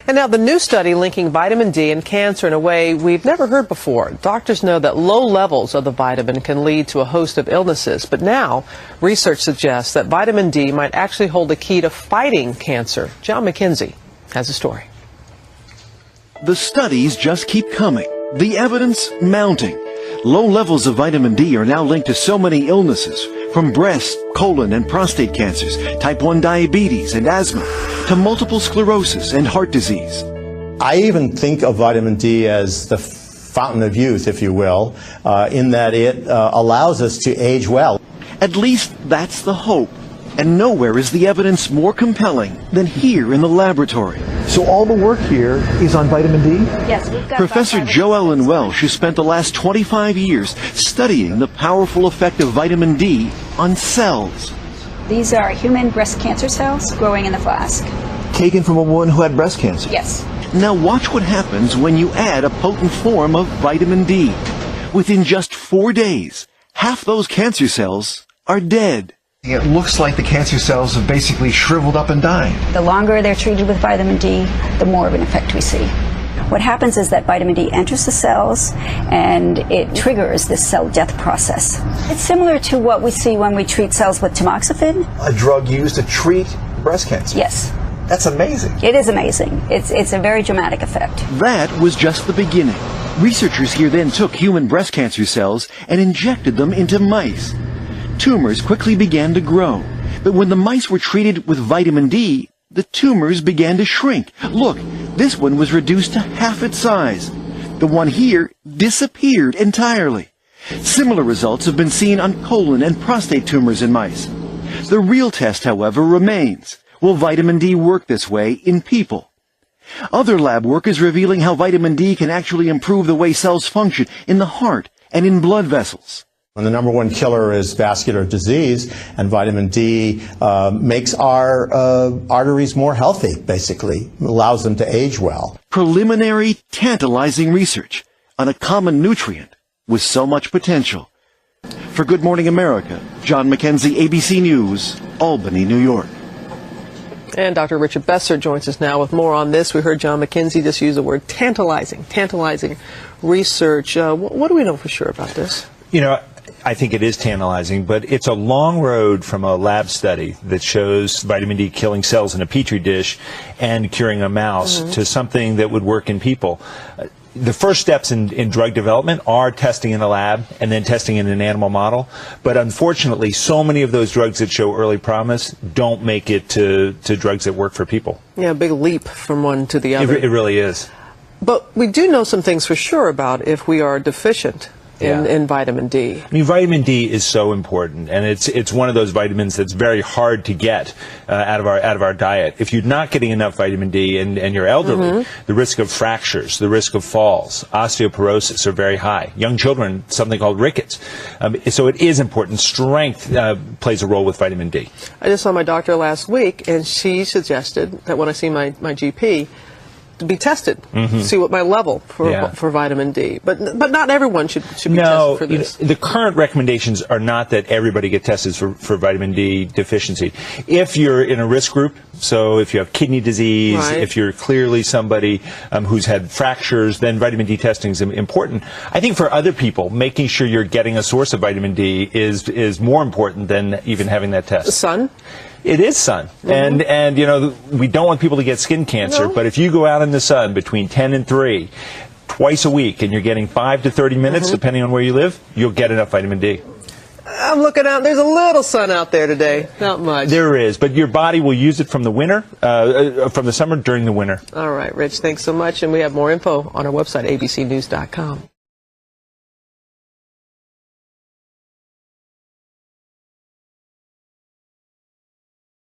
And now the new study linking vitamin D and cancer in a way we've never heard before. Doctors know that low levels of the vitamin can lead to a host of illnesses, but now research suggests that vitamin D might actually hold the key to fighting cancer. John McKenzie has a story. The studies just keep coming, the evidence mounting. Low levels of vitamin D are now linked to so many illnesses, from breast, colon, and prostate cancers, type 1 diabetes and asthma, to multiple sclerosis and heart disease. I even think of vitamin D as the fountain of youth, if you will, in that it allows us to age well. At least that's the hope. And nowhere is the evidence more compelling than here in the laboratory. So all the work here is on vitamin D? Yes, we've got Professor Joellen Welsh has spent the last 25 years studying the powerful effect of vitamin D on cells. These are human breast cancer cells growing in the flask. Taken from a woman who had breast cancer? Yes. Now watch what happens when you add a potent form of vitamin D. Within just 4 days, half those cancer cells are dead. It looks like the cancer cells have basically shriveled up and died. The longer they're treated with vitamin D, the more of an effect we see. What happens is that vitamin D enters the cells and it triggers this cell death process. It's similar to what we see when we treat cells with tamoxifen. A drug used to treat breast cancer? Yes. That's amazing. It is amazing. It's a very dramatic effect. That was just the beginning. Researchers here then took human breast cancer cells and injected them into mice. Tumors quickly began to grow, but when the mice were treated with vitamin D, the tumors began to shrink. Look, this one was reduced to half its size. The one here disappeared entirely. Similar results have been seen on colon and prostate tumors in mice. The real test, however, remains. Will vitamin D work this way in people? Other lab work is revealing how vitamin D can actually improve the way cells function in the heart and in blood vessels. And the number one killer is vascular disease, and vitamin D makes our arteries more healthy, basically. It allows them to age well. Preliminary, tantalizing research on a common nutrient with so much potential. For Good Morning America, John McKenzie, ABC News, Albany, New York. And Dr. Richard Besser joins us now with more on this. We heard John McKenzie just use the word tantalizing research. What do we know for sure about this? You know, I think it is tantalizing, but it's a long road from a lab study that shows vitamin D killing cells in a petri dish and curing a mouse to something that would work in people. The first steps in drug development are testing in a lab and then testing in an animal model. But unfortunately, so many of those drugs that show early promise don't make it to drugs that work for people. Yeah, a big leap from one to the other. It really is. But we do know some things for sure about if we are deficient in vitamin D. I mean, vitamin D is so important, and it's one of those vitamins that's very hard to get out of our diet. If you're not getting enough vitamin D and you're elderly, the risk of fractures, the risk of falls, osteoporosis are very high. Young children, something called rickets. So it is important. Strength plays a role with vitamin D. I just saw my doctor last week, and she suggested that when I see my GP, to be tested, see what my level for vitamin D. But not everyone should be tested for this. The current recommendations are not that everybody get tested for vitamin D deficiency. If you're in a risk group, so if you have kidney disease, if you're clearly somebody who's had fractures, then vitamin D testing is important. I think for other people, making sure you're getting a source of vitamin D is more important than even having that test. The sun? It is sun. And you know, we don't want people to get skin cancer, but if you go out in the sun between 10 and 3 twice a week and you're getting 5 to 30 minutes, depending on where you live, you'll get enough vitamin D. I'm looking out. There's a little sun out there today. Not much. There is, but your body will use it from the winter, from the summer during the winter. All right, Rich, thanks so much. And we have more info on our website, abcnews.com.